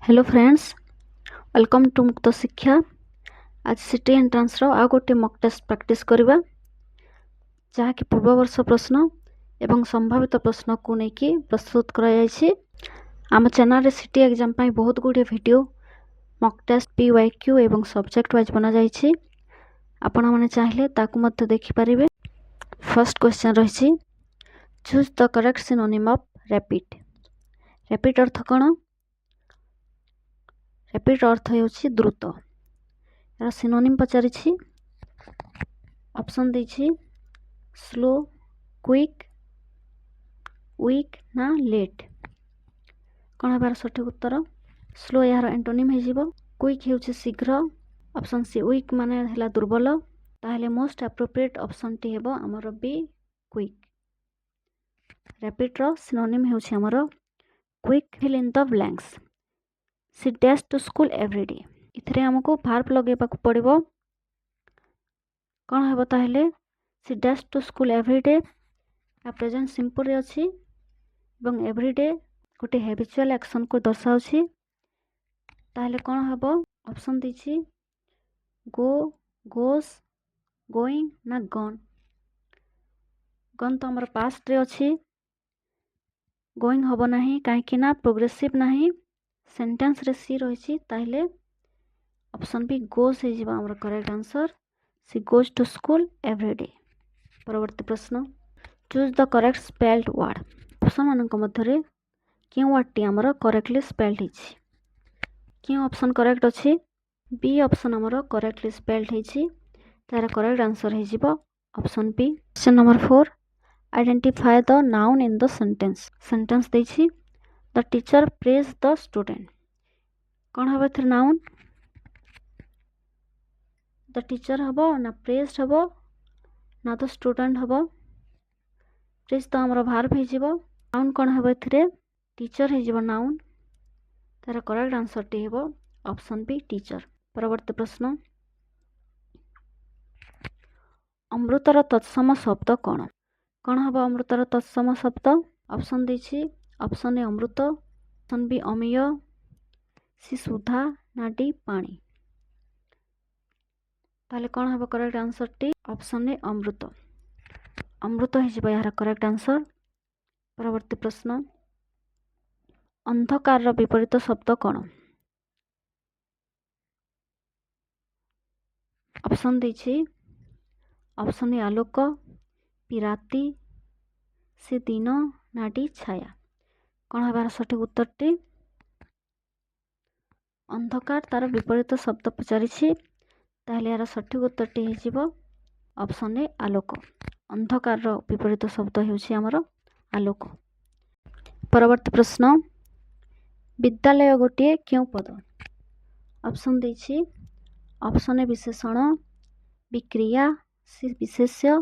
Hello friends, welcome to मुक्त शिक्षा। आज सिटी एंट्रांस रो आ गोटे मॉक टेस्ट प्रैक्टिस करबा जहाँकि पूर्व वर्ष प्रश्न एवं संभावित प्रश्न को लेकिन प्रस्तुत करा जायछि। आम चैनल रे सिटी एग्जाम पाई बहुत गुड़े वीडियो मॉक टेस्ट पीवाईक्यू एवं सब्जेक्ट वाइज बना जायछि। आपण माने चाहिले ताकू मध्य देखि परिबे। फर्स्ट क्वेश्चन रहिछि, choose the correct synonym of rapid. Rapid अर्थ कोन? रैपिड अर्थ होछि द्रुत। यार सिनोनिम पचारिछि, ऑप्शन देछि स्लो, क्विक, वीक ना लेट। कोन हेबार सठिक उत्तर? स्लो यार एंटोनिम हे जिवो। क्विक हेउछि शीघ्र। ऑप्शन सी वीक माने हला दुर्बल। ताहले मोस्ट एप्रोप्रिएट ऑप्शन टी हेबो हमर बी क्विक। रैपिड रो सिनोनिम हेउछि हमर quick. Fill in the blanks. She dash to school everyday. इथरे हमको भार्ब लगेबाकू पड़िबो। कोन हेबो ताहले? She dash to school everyday आ प्रेजेंट सिंपल रे अछि एवं एवरीडे गोटे हैबिचुअल एक्शन को दर्शाउछि। ताहले कोन हेबो? ऑप्शन दिछि गो, गोस, गोइंग ना गॉन। गॉन तो हमर पास्ट रे अछि, गोइंग हबो नाही काहेकि ना प्रोग्रेसिव नाही, सेंटेंस रे सी रहिछि। ताहले ऑप्शन बी गोस हे जिबा हमर correct answer. She goes to school everyday. परवर्ती प्रश्न, choose the correct spelled word. Option मानक मध्यरे क्यों वर्ड टी हमर करेक्टली स्पेल्ड हिछि? क्यों ऑप्शन करेक्ट अछि? बी ऑप्शन हमर करेक्टली स्पेल्ड हिछि। तार करेक्ट आंसर हे जिबो option B. Question number 4, identify the noun in the sentence. Sentence देछि the teacher praise the student. कोन हबो एथर नाउन? द टीचर हबो ना प्रेज्ड हबो ना द स्टूडेंट हबो? प्रेज तो हमर भार्ब हे जिवो। नाउन कोन हबो एथरे? टीचर हे जिवो नाउन। तार करेक्ट आंसर टी हेबो ऑप्शन बी टीचर। परवर्ती प्रश्न, अमृतर तत्सम शब्द कोन? कोन हबो अमृतर तत्सम शब्द? ऑप्शन देछि, ऑप्शन ए अमृत, ऑप्शन बी अमीय, सी सुधा ना डी पानी। ताहले कोन हबो करेक्ट आंसर टी? ऑप्शन ए अमृत। अमृत हे जिवो यार करेक्ट आंसर। परवर्ती प्रश्न, अंधकार रो विपरीत शब्द कोन? ऑप्शन देछि, ऑप्शन ए आलोक, पिराती, से दिन ना डी छाया। कोन हबार सठिक उत्तर टी? अंधकार तार विपरीत शब्द पचारिछि। ताहले यार सठिक उत्तर टी हे जिवो ऑप्शन ए आलोक। अंधकार रो विपरीत शब्द हेउछि हमर आलोक। परवर्ती प्रश्न, विद्यालय गोटे क्यों पद? ऑप्शन देछि, ऑप्शन ए विशेषण, बी क्रिया, सी विशेष्य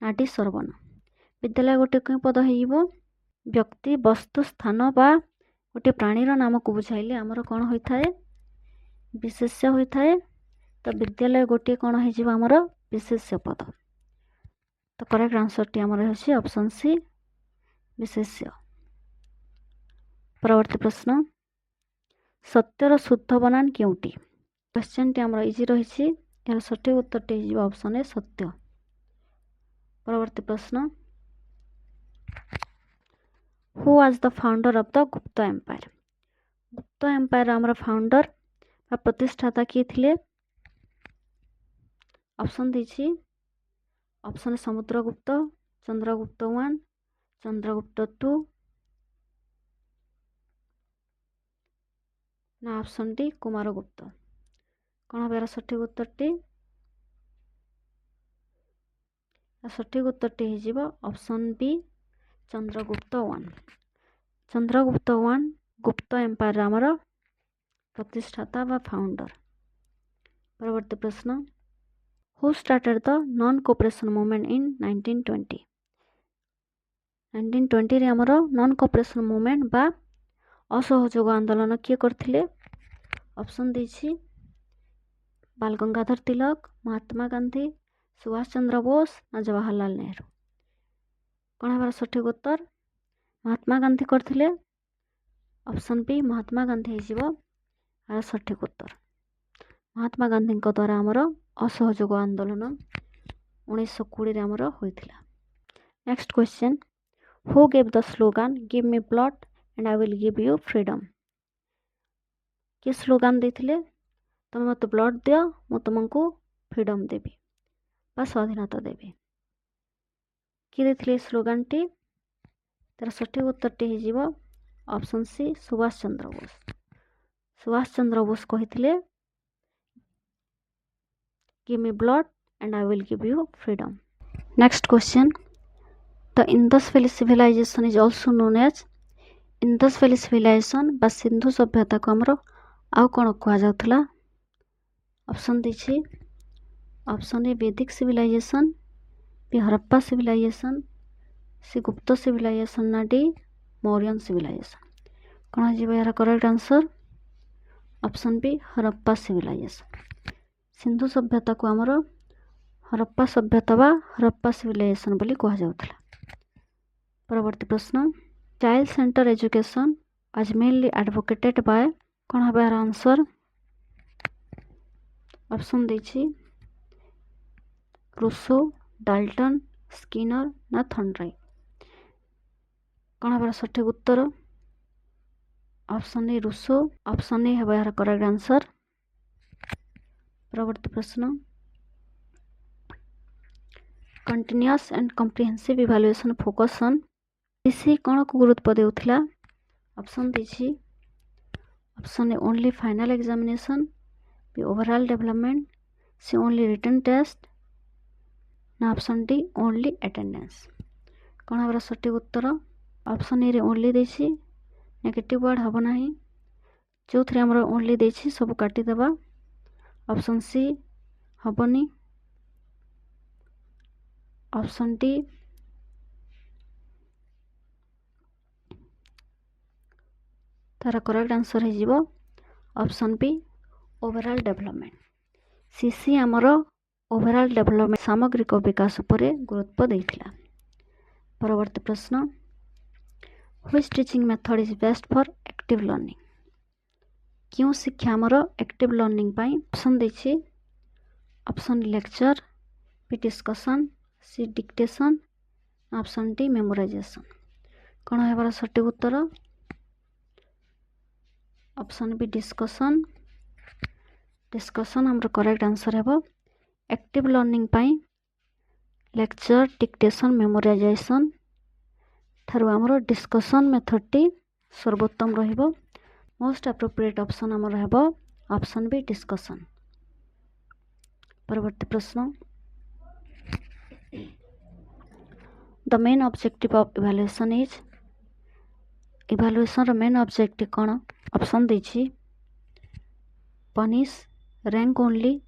ना डी सर्वनाम। विद्यालय गोटे क्यों पद हे जिवो? व्यक्ति, वस्तु, स्थान बा गोटे प्राणीर नाम को बुझाइले हमर कोन होइथाय? विशेष्य होइथाय। तो विद्यालय गोटे कोन हे जिवो हमर विशेष्य पद। तो करेक्ट आंसर टी हमर होछि ऑप्शन सी विशेष्य। परवर्ती प्रश्न, सत्यर शुद्ध बनान केउटी? क्वेश्चन टी हमर इजी रहिछि। यार सठिक उत्तर टी हे जिवो ऑप्शन ए सत्य। परवर्ती प्रश्न, who was the founder of the गुप्त एम्पायर? गुप्त एम्पायर हमर फाउंडर बा प्रतिष्ठाता किए थिले? ऑप्शन देछि, ऑप्शन समुद्रगुप्त, चंद्रगुप्त 1, चंद्रगुप्त 2 ना ऑप्शन डी कुमारगुप्त। कोन हबार सठिक उत्तर टी? सठिक उत्तर टी हे जिवो ऑप्शन बी चंद्रगुप्त 1। चंद्रगुप्त 1 गुप्त एम्पायर हमर प्रतिष्ठाता बा फाउंडर। परवर्ती प्रश्न, who started the non cooperation movement in 1920? 1920 रे हमर नॉन कोऑपरेशन मूवमेंट बा असहयोग आंदोलन किए करथिले? ऑप्शन देछि, बाल गंगाधर तिलक, महात्मा गांधी, सुभाष चंद्र बोस ना जवाहरलाल नेहरू। कोन हबार सठिक उत्तर? महात्मा गांधी करथिले। ऑप्शन बी महात्मा गांधी यार सठिक उत्तर। महात्मा गांधी द्वारा आमर असहयोग आंदोलन 1920 आमर होइथिला। Next question, who gave the slogan give me blood and I will give you freedom? किए स्लोगान देथिले तुम मत ब्लड दियो मु तुमको फ्रीडम देवी बा स्वाधीनता देवी। किए देथिले स्लोगान टी? तार सठिक उत्तर टी हो ऑप्शन सी सुभाष चंद्र बोस। सुभाष चंद्र बोस कहिथिले give me blood and I will give you freedom. Next question, the Indus valley civilisation is also known as Indus valley civilisation बा सिंधु सभ्यता को आमर आउ कौन कहुला? ऑप्शन दीछी, option A Vedic civilization, B Harappa civilization, C Gupta civilization ना D Mauryan civilization. कौन हो यार correct answer? Option B Harappa civilization. सिंधु सभ्यता को आमर हरप्पा सभ्यता बा हरप्पा सिविलाइजेशन बोली कह जाउथला। परवर्ती प्रश्न, चाइल्ड सेंटर एजुकेशन आज मेनली एडवोकेटेड बाय कौन हो यार आंसर? ऑप्शन दीछी, रूसो, डाल्टन, स्किनर ना थर्नडाइक। कौन हो सठिक उत्तर? Option A Rousseau. Option A है यार करेक्ट आंसर। परवर्ती प्रश्न, continuous and comprehensive evaluation focus on इसी कौन को गुरुत्व देउथिला? ऑप्शन दीछी, option A only final examination, B overall development, C only written test ना ऑप्शन डी ओनली अटेंडेंस। कौन हमारा सठिक उत्तर? ऑप्शन ए रे ओनली देछि, नेगेटिव वर्ड हम ना जो थे आमर ओनली देछि सब काटिदेवा। ऑप्शन सी हबनी, ऑप्शन डी तार करेक्ट आंसर हो option B overall development. CC आमर ओवरऑल डेवलपमेंट सामग्रिक विकास पर गुरुत्व देइथिला। परवर्ती प्रश्न, which teaching method is best for active learning? क्यों शिक्षा आमर एक्टिव लर्निंग पाई? ऑप्शन देछि, option lecture, B discussion, C dictation, option D memorisation. कौन है सठिक उत्तर? Option B discussion. डिस्कशन हमर करेक्ट आंसर है। एक्टिव लर्निंग पाई लेक्चर, डिक्टेशन, मेमोराइजेशन ठारू आमर डिस्कशन मेथड टी सर्वोत्तम रहिबो। मोस्ट एप्रोप्रिएट ऑप्शन आमर है ऑप्शन बी डिस्कशन। परवर्ती प्रश्न, the main objective of evaluation is evaluation रो मेन ऑब्जेक्टिव कौन? ऑप्शन दीछि, punish, rank only,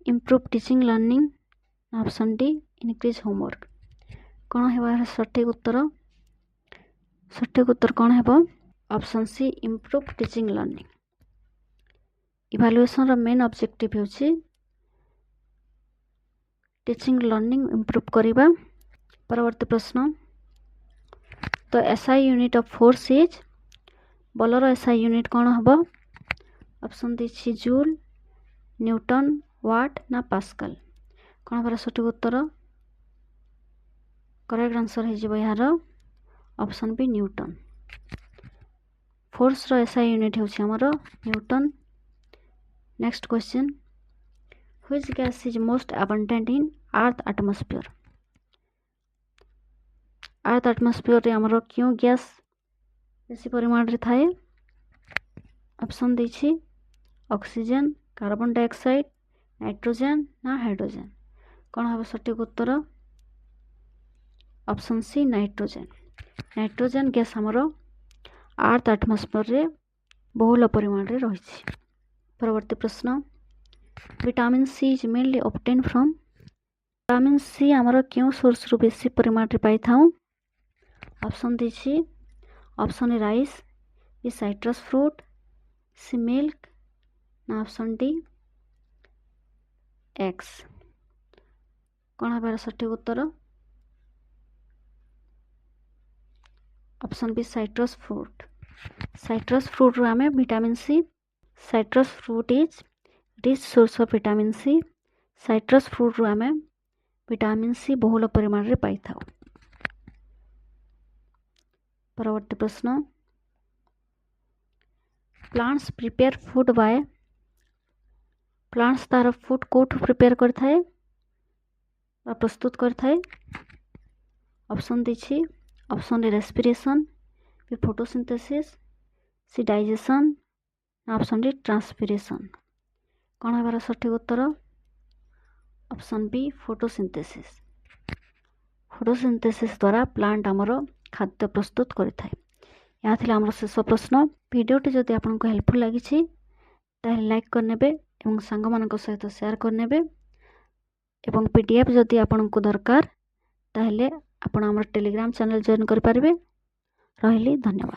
improve teaching learning, option D increase homework. कौन है सठिक उत्तर? सठिक उत्तर कौन है? Option C improve teaching learning. Evaluation रो मेन ऑब्जेक्टिव होछि टीचिंग लर्निंग इम्प्रूव करिबा। परवर्ती प्रश्न, तो SI unit of force is बलर एसआई यूनिट कौन हम? ऑप्शन दीछि जूल, न्यूटन, वाट ना पास्कल। कौन हमारा सठिक उत्तर? करेक्ट आंसर हो यार ऑप्शन बी न्यूटन। फोर्स रो एसआई यूनिट होछि हमर newton. Next question, which gas is most abundant in earth atmosphere? Earth atmosphere रे हमर क्यों गैस बेसी परिमाण रे थाए? ऑप्शन दीछि, ऑक्सीजन, कार्बन डाइऑक्साइड, नाइट्रोजन ना हाइड्रोजन। कौन हम सठिक उत्तर? Option C nitrogen. Nitrogen gas हमर अर्थ एटमॉस्फेयर रे बहुल परिमाण रे रही। परवर्ती प्रश्न, vitamin C is mainly obtain from vitamin C आमर क्यों सोर्स रु बेसी परिमाण रे पाई थाउ? ऑप्शन दीछि, option A rice, B citrus fruit, C milk ना ऑप्शन डी एग्स। कौन हमारा सठिक उत्तर? Option B citrus fruit. Citrus fruit रू आमे vitamin C. Citrus fruit is rich source of vitamin C. Citrus fruit रू आमे विटामिन सी बहुल परिमाण रे पाई थाउ। परवर्ती प्रश्न, plants prepare food by. Plants तार फूड कोठू प्रिपेयर करथाए बा प्रस्तुत करथाए। ऑप्शन दीछि। Option A respiration, B photosynthesis, C digestion, option D transpiration. कौन हमारा सठिक उत्तर? Option B photosynthesis. फोटोसिंथेसिस द्वारा प्लांट आमर खाद्य प्रस्तुत करिथाए। या थिला हमर शेष प्रश्न। भिडियोटी जदि आपनको हेल्पफुल लागिछि ताहेले लाइक करनेबे एवं सांग मानक सहित शेयर करनेबे एवं पीडीएफ जदि आपनको दरकार ताहेले आपण हमर टेलीग्राम चैनल जॉइन करि पारिबे। रहिली, धन्यवाद।